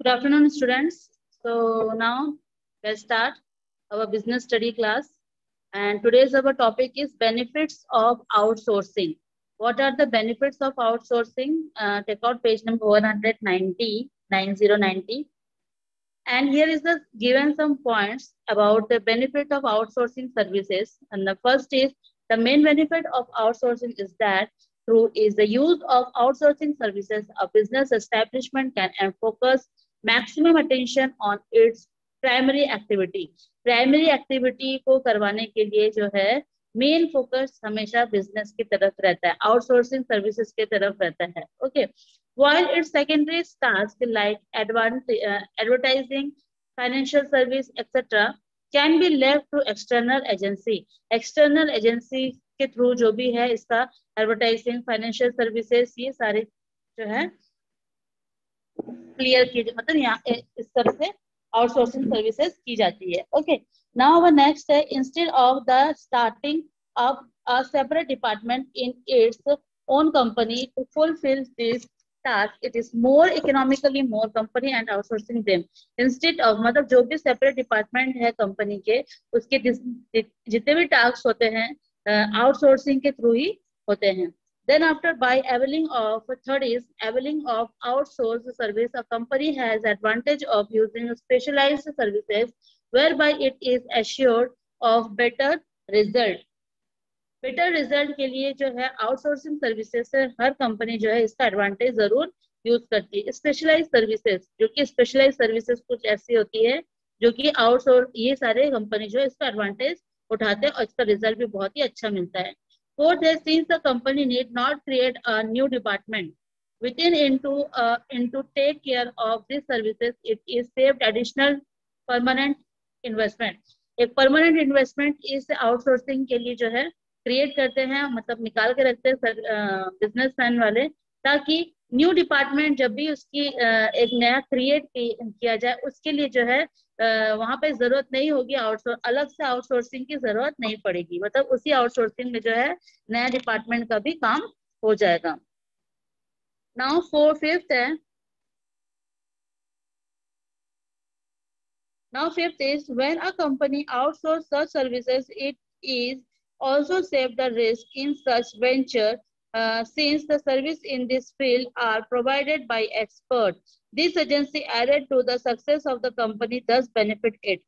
Good afternoon, students. So now let's start our business study class. And today's our topic is benefits of outsourcing. What are the benefits of outsourcing? Take out page number 190, 9090. And here is the given some points about the benefit of outsourcing services. And the first is the main benefit of outsourcing is that through is the use of outsourcing services, a business establishment can focus maximum attention on its primary activity primary activity को करवाने के लिए जो है main focus हमेशा business की तरफ रहता है, आउटसोर्सिंग सर्विसेज की तरफ रहता है. Okay, while its secondary tasks like advertising, financial service, etc. can be left to external agency. External agency के थ्रू जो भी है इसका एडवर्टाइजिंग, फाइनेंशियल सर्विसेज, ये सारे जो है क्लियर कीजिए, मतलब यहाँ इस तरह से आउटसोर्सिंग सर्विसेज की जाती है. ओके, नाउ अवर नेक्स्ट है instead of the starting of a separate department in its own company to fulfil this task, it is more economically more company and outsourcing them instead of, मतलब जो भी separate department है company के, उसके जितने भी task होते हैं आउटसोर्सिंग के थ्रू ही होते हैं. Then after by availing of, third is availing of outsourced service, a company has advantage of using specialized services whereby it is assured of better result. Better result के लिए जो है outsourcing services से हर company जो है इसका advantage जरूर use करती है. स्पेशलाइज सर्विसेज, जो कि स्पेशलाइज सर्विसेज कुछ ऐसी होती है जो कि आउटसोर्स, ये सारे कंपनी जो है इसका एडवांटेज उठाते हैं और इसका रिजल्ट भी बहुत ही अच्छा मिलता है. फोर्थ है since the company need not create a new department within into take care of these services, it is saved additional permanent investment. एक परमानेंट इन्वेस्टमेंट इस आउटसोर्सिंग के लिए जो है क्रिएट करते हैं, मतलब निकाल के रखते हैं बिजनेसमैन वाले, ताकि न्यू डिपार्टमेंट जब भी उसकी एक नया क्रिएट किया जाए उसके लिए जो है वहां पे जरूरत नहीं होगी, अलग से आउटसोर्सिंग की जरूरत नहीं पड़ेगी, मतलब उसी आउटसोर्सिंग में जो है नया डिपार्टमेंट का भी काम हो जाएगा. नाउ फिफ्थ है, now fifth is when a company outsources such services, it is also save the risk in such venture since the service in this field are provided by experts. This agency added to the success of the company thus benefit it.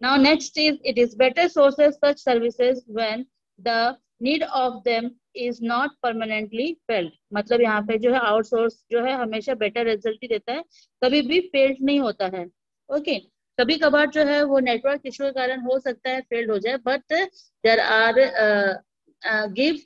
Now next is it is better sources such services when the need of them is not permanently felt. मतलब यहाँ पे जो है outsource जो है हमेशा better result ही देता है, कभी भी फेल्ड नहीं होता है. ओके, कभी कभार जो है वो नेटवर्क इशू के कारण हो सकता है फेल्ड हो जाए, but there are give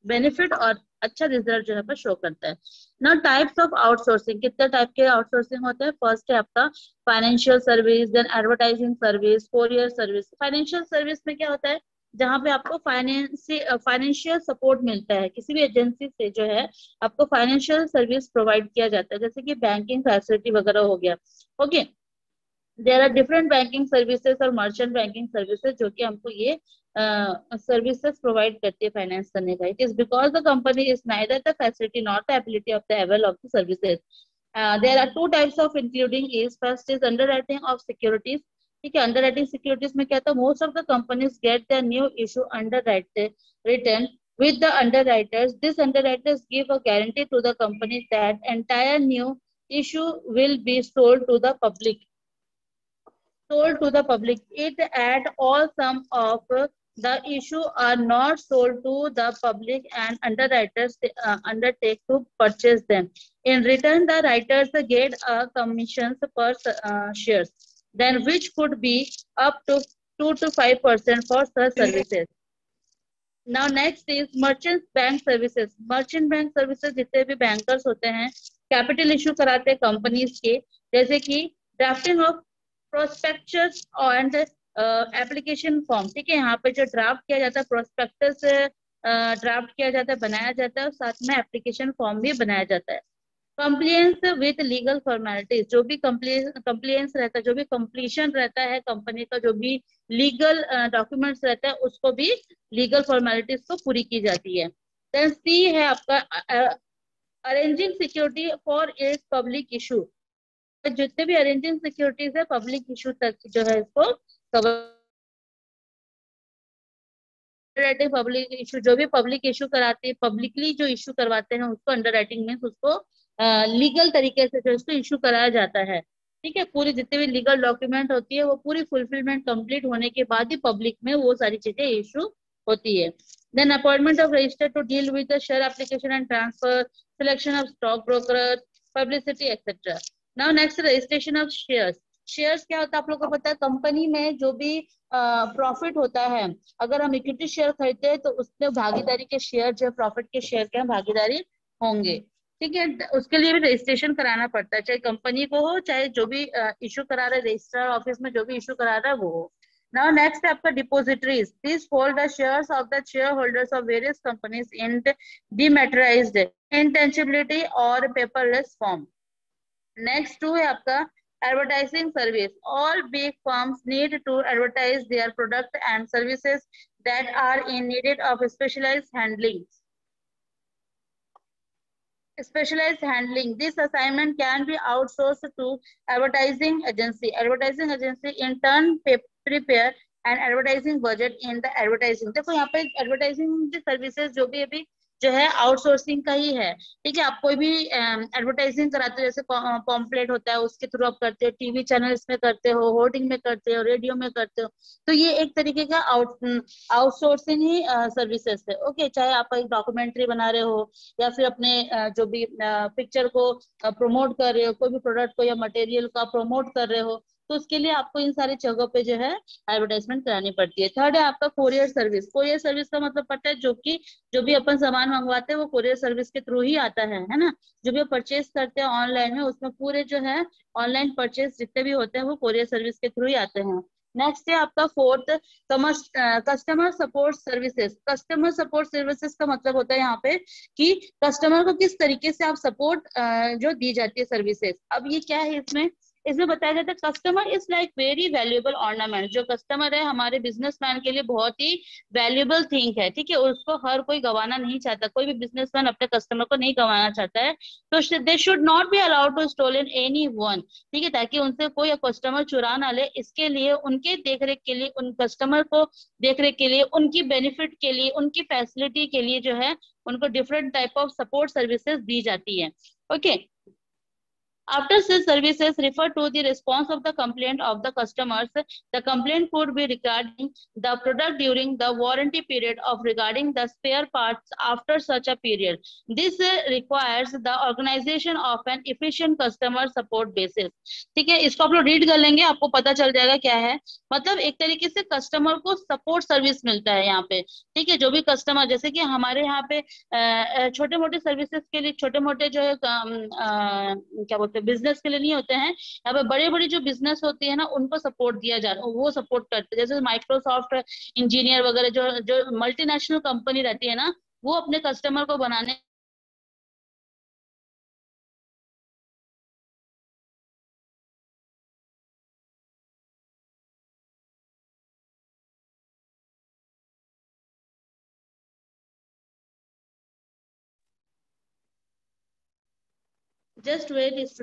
benefit और अच्छा रिजल्ट जो है पर शो करता है. ना टाइप्स ऑफ आउटसोर्सिंग, कितने टाइप के आउटसोर्सिंग होते हैं? फर्स्ट है आपका financial service, then advertising service, courier service. Financial service में क्या होता है? जहाँ पे आपको फाइनेंशियल सपोर्ट मिलता है, किसी भी एजेंसी से जो है आपको फाइनेंशियल सर्विस प्रोवाइड किया जाता है, जैसे कि बैंकिंग फैसिलिटी वगैरह हो गया. Okay, there are different banking services और मर्चेंट बैंकिंग सर्विसेज जो कि हमको ये सर्विसेज प्रोवाइड करती है फाइनेंस करने का. It is because the company is neither the facility not the ability of the avail of the services. There are two types of including is first is underwriting of securities. ठीक है, underwriting securities में क्या था? Most of the companies get the new issue return with the underwriters. These underwriters give a guarantee to the company that entire new issue will be sold to the public. It at all some of the issue are not sold to the public and underwriters undertake to purchase them. In return, the writers get a commissions per shares, then which could be up to 2 to 5% for such services. Now next is merchant bank services. Merchant bank services जितने भी bankers होते हैं capital issue कराते हैं companies के, जैसे कि drafting of prospectus and application form. ठीक है, यहाँ पे जो ड्राफ्ट किया जाता है प्रोस्पेक्टस ड्राफ्ट किया जाता है, बनाया जाता है, और साथ में एप्लीकेशन फॉर्म भी बनाया जाता है. कंप्लायंस विथ लीगल फॉर्मेलिटीज, जो भी कंप्लायंस रहता है, जो भी कंप्लीशन रहता है कंपनी का, जो भी लीगल डॉक्यूमेंट्स रहता है उसको भी लीगल फॉर्मेलिटीज को पूरी की जाती है. देन सी है आपका arranging security for its public issue. जितने भी अरेंजिंग सिक्योरिटीज है पब्लिक इशू तक जो है इसको कवर, अंडर पब्लिक इशू, जो भी पब्लिक इशू कराते हैं, पब्लिकली जो इशू करवाते हैं उसको अंडर राइटिंग मीन्स उसको लीगल तरीके से जो इसको इशू कराया जाता है। ठीक है, पूरी जितनी भी लीगल डॉक्यूमेंट होती है वो पूरी फुलफिलमेंट कंप्लीट होने के बाद ही पब्लिक में वो सारी चीजें इशू होती है। Then appointment of register to deal with the share application and transfer, selection of stock broker, publicity etcetera. Now next, registration of shares. Shares क्या होता है आप लोगों को पता है, कंपनी में जो भी प्रॉफिट होता है, अगर हम इक्विटी शेयर खरीदते हैं तो उसमें भागीदारी के शेयर जो प्रॉफिट के शेयर के भागीदारी होंगे। ठीक है, उसके लिए भी रजिस्ट्रेशन कराना पड़ता है, चाहे कंपनी को हो चाहे जो भी इशू करा रहे रजिस्ट्रार ऑफिस में जो भी इशू करा रहा है वो हो। नाउ नेक्स्ट है आपका depositories, this hold the shares of the share holders of various companies in dematerialized, intangibility और पेपरलेस फॉर्म। नेक्स्ट टू है आपका advertising service, all big firms need to advertise their product and services that are in needed of specialized handling. Specialized handling. This assignment can be outsourced to advertising agency. Advertising agency in turn prepare an advertising budget in the advertising. देखो यहाँ पे advertising services जो भी अभी जो है outsourcing का ही है। ठीक है, आप कोई भी एडवर्टाइजिंग कराते हो, जैसे पॉम्पलेट होता है उसके थ्रू आप करते हो, टीवी चैनल्स में करते हो, होर्डिंग में करते हो, रेडियो में करते हो, तो ये एक तरीके का आउटसोर्सिंग ही सर्विसेज है। ओके, चाहे आप एक डॉक्यूमेंट्री बना रहे हो या फिर अपने जो भी पिक्चर को प्रमोट कर रहे हो, कोई भी प्रोडक्ट को या मटेरियल को प्रमोट कर रहे हो, तो उसके लिए आपको इन सारी जगहों पे जो है एडवर्टाइजमेंट करानी पड़ती है। थर्ड है आपका कोरियर सर्विस। कोरियर सर्विस का मतलब पता है, जो भी अपन सामान मंगवाते हैं वो कोरियर सर्विस के थ्रू ही आता है ना। जो भी परचेज करते हैं ऑनलाइन में, उसमें पूरे जो है ऑनलाइन परचेज जितने भी होते हैं वो कोरियर सर्विस के थ्रू ही आते हैं। नेक्स्ट है आपका fourth, customer support services. Customer support services का मतलब होता है यहाँ पे कि कस्टमर को किस तरीके से आप सपोर्ट जो दी जाती है सर्विसेज। अब ये क्या है, इसमें इसमें बताया जाता है customer is like very valuable ornament. जो कस्टमर है हमारे बिजनेसमैन के लिए बहुत ही वैल्यूएबल थिंग है। ठीक है, उसको हर कोई गंवाना नहीं चाहता, कोई भी बिजनेसमैन अपने कस्टमर को नहीं गंवाना चाहता है। तो they should not be allowed to stolen anyone. ठीक है, ताकि उनसे कोई कस्टमर चुरा ना ले, इसके लिए उनके देखरेख के लिए, उन कस्टमर को देखरेख के लिए, उनकी बेनिफिट के लिए, उनकी फैसिलिटी के लिए जो है उनको different type of support services दी जाती है। Okay, after such services refer to the response of the complaint of the customers. The complaint could be regarding the product during the warranty period of regarding the spare parts after such a period. This requires the organization of an efficient customer support basis. ठीक है, इसको आप लोग read कर लेंगे, आपको पता चल जाएगा क्या है। मतलब एक तरीके से कस्टमर को सपोर्ट सर्विस मिलता है यहाँ पे। ठीक है, जो भी कस्टमर, जैसे कि हमारे यहाँ पे छोटे मोटे सर्विसेज के लिए, छोटे मोटे जो है क्या बोलते हैं बिजनेस के लिए नहीं होते हैं, यहाँ पे बड़े बड़े जो बिजनेस होती है ना उनको सपोर्ट दिया जा रहा है, वो सपोर्ट करते हैं। जैसे माइक्रोसॉफ्ट इंजीनियर वगैरह जो जो मल्टीनेशनल कंपनी रहती है ना, वो अपने कस्टमर को बनाने। जस्ट वेट इस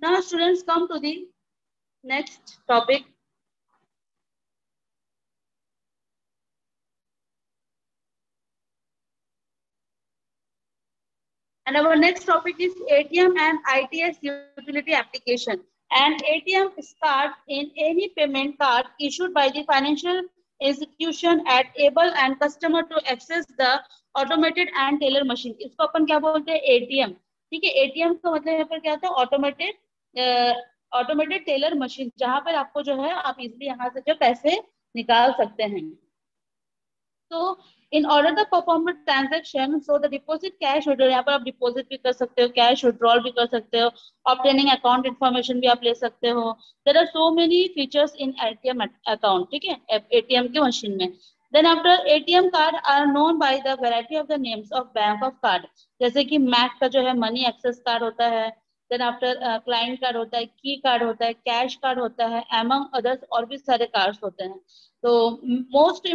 now students come to the next topic, And our next topic is ATM and ITS utility application. An ATM card in any payment card issued by the financial institution at able and customer to access the automated and teller machine. इसको अपन क्या बोलते हैं? ATM. ठीक है, ATM का मतलब यहाँ पर क्या होता है? ऑटोमेटेड टेलर मशीन, जहां पर आपको जो है आप इजिली यहाँ से जो पैसे निकाल सकते हैं. तो in order the perform transaction, so the deposit cash withdrawal, यहाँ पर आप डिपॉजिट भी कर सकते हो, कैश विड्रॉल भी कर सकते हो, ऑब्टेनिंग अकाउंट इन्फॉर्मेशन भी आप ले सकते हो. There are so many features in ATM account. ठीक है, एटीएम के मशीन में. Then after ATM card are known by the variety of the names of bank of card. जैसे कि मैक का जो है मनी एक्सेस कार्ड होता है. देन आफ्टर क्लाइंट कार्ड होता है, की कार्ड होता है, कैश कार्ड होता है, एमंग अदर्स और भी सारे कार्ड्स होते हैं. So most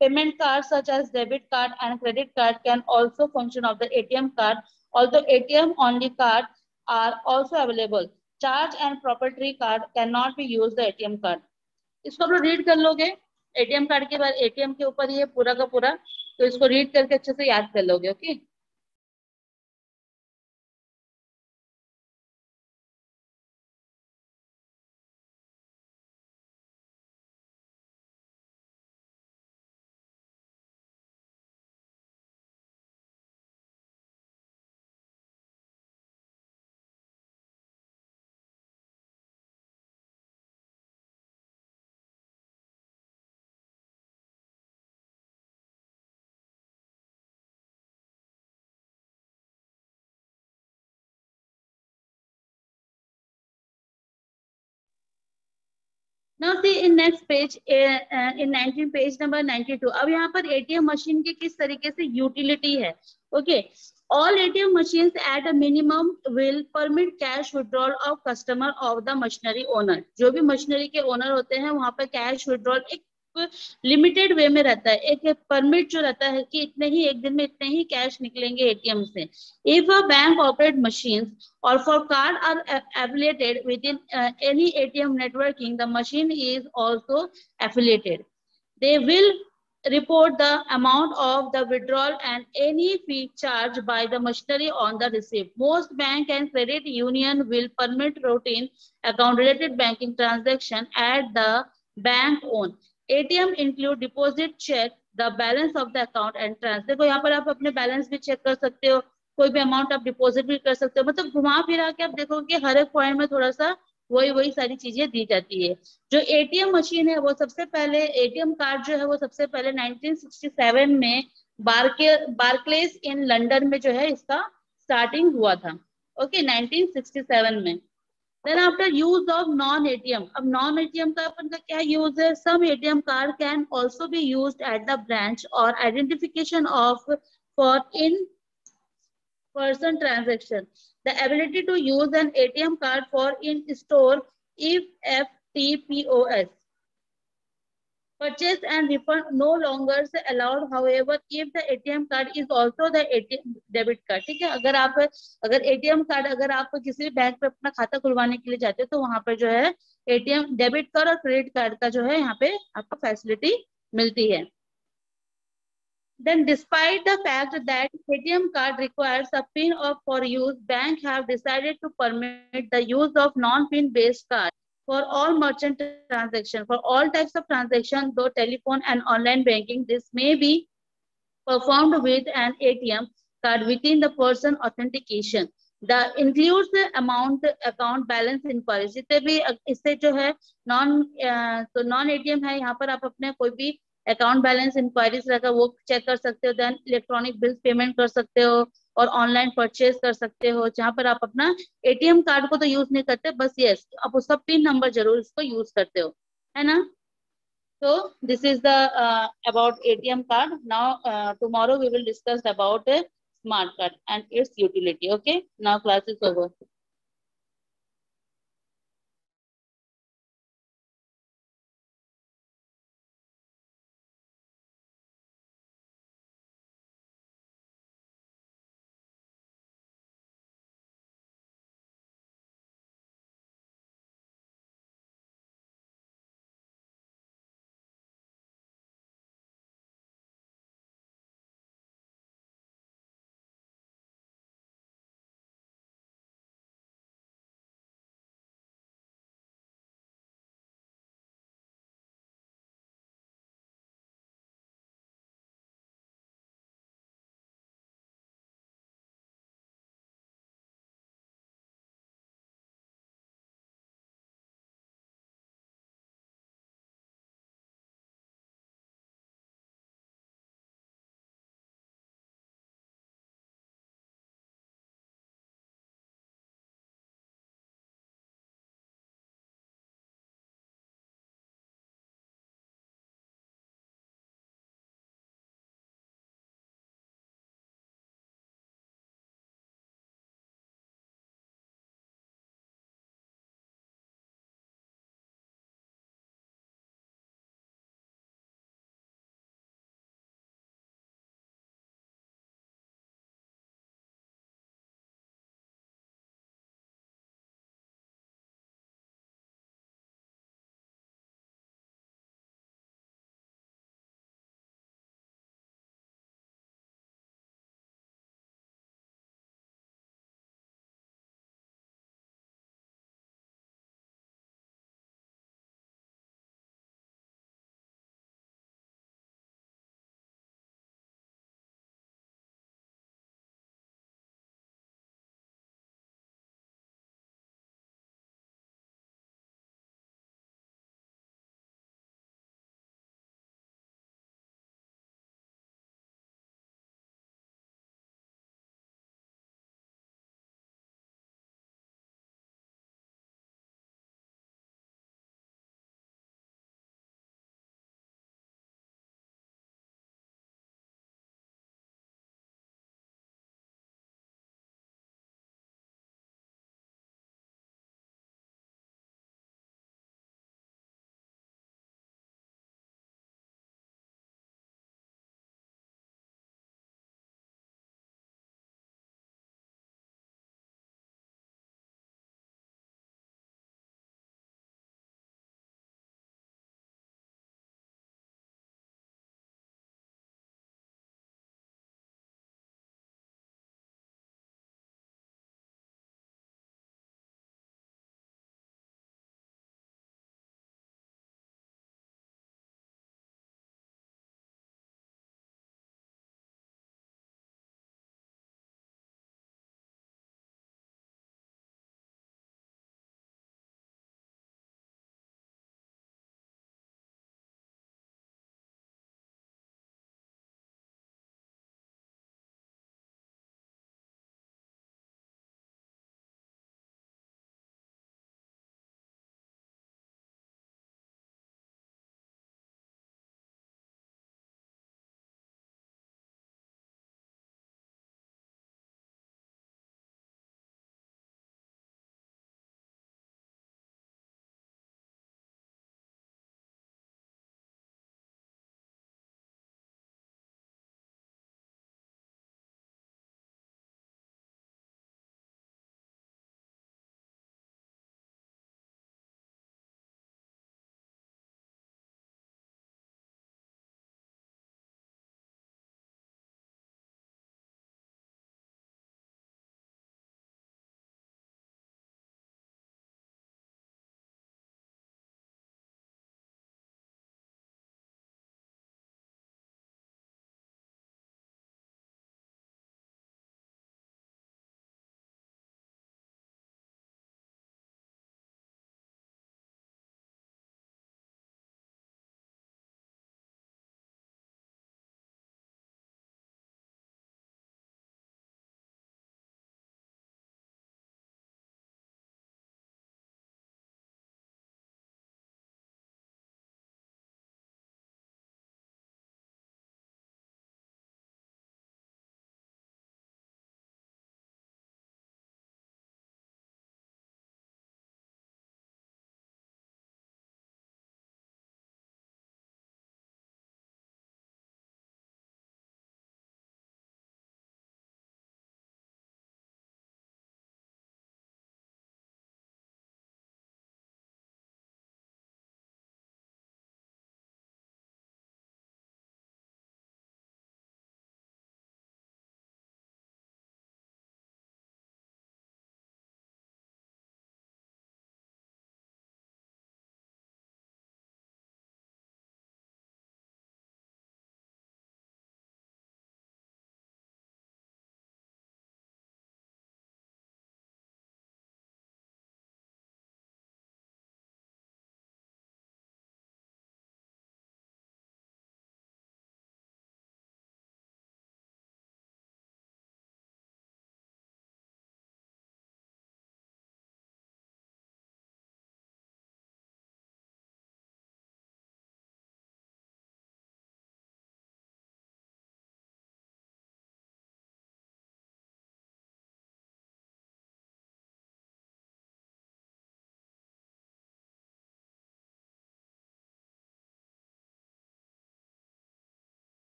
payment cards such as debit card and credit card can also function of the ATM card. Although ATM only cards are also available, charge and proprietary card cannot be used the ATM card. इसको आप लोग read कर लोगे. ATM card के बाद ATM के ऊपर ये पूरा का पूरा, तो इसको रीड करके अच्छे से याद कर लोगे. Okay. Now see in next page, in 19 page number 92. अब यहाँ पर ATM मशीन की किस तरीके से यूटिलिटी है. Okay. All ATM machines at a minimum will permit cash withdrawal of customer of the machinery owner. जो भी मशीनरी के ओनर होते हैं वहां पर कैश विड्रॉल एक लिमिटेड वे में रहता है. एक परमिट जो रहता है कि इतने ही एक दिन में इतने ही कैश निकलेंगे एटीएम से. If a bank operate machines or for card are affiliated within any ATM networking, the machine is also affiliated. They will report the amount of the withdrawal and any fee charged by the machinery on the receipt. Most bank and credit union will permit routine account related banking transaction at the bank own. ATM include deposit, check, the balance of the account and transfer. देखो यहाँ पर आप अपने balance भी check कर सकते हो, कोई भी अमाउंट आप डिपॉजिट भी कर सकते हो. मतलब घुमा फिरा के आप देखोगे हर एक पॉइंट में थोड़ा सा वही सारी चीजें दी जाती है. जो एटीएम मशीन है वो सबसे पहले, एटीएम कार्ड जो है वो सबसे पहले 1967 में बार्कलेस इन लंदन में जो है इसका स्टार्टिंग हुआ था. ओके, 1967 में. Then after use of non-ATM, अब non-ATM का अपन का क्या यूज है? Some ATM card can also be used at the branch or identification of for in-person transaction. The ability to use an ATM card for in-store EFT/POS purchase and refund no longer allowed. However, if the ATM card is also the ATM debit card. ठीक है, अगर ATM card अगर आप किसी bank पे अपना खाता खुलवाने के लिए जाते हो तो वहां पर जो है ATM डेबिट कार्ड और क्रेडिट कार्ड का जो है यहाँ पे आपको फैसिलिटी मिलती है. Then despite the fact that ATM card requires a PIN for use, banks have decided to permit the use of non-PIN based card for all merchant transactions. For all types of transactions, though telephone and online banking, this may be performed with an ATM card within the person authentication. The includes the amount account balance inquiry. जितने भी इससे जो है non ATM है, यहाँ पर आप अपने कोई भी अकाउंट बैलेंस इंक्वायरीज रहता है वो चेक कर सकते हो. देन इलेक्ट्रॉनिक बिल पेमेंट कर सकते हो और ऑनलाइन परचेज कर सकते हो, जहां पर आप अपना एटीएम कार्ड को तो यूज नहीं करते, बस यस आप उसका पिन नंबर जरूर इसको यूज करते हो, है ना. So this is the about ATM card. Now tomorrow we will discuss about a smart card and its utility. Okay, now class is over.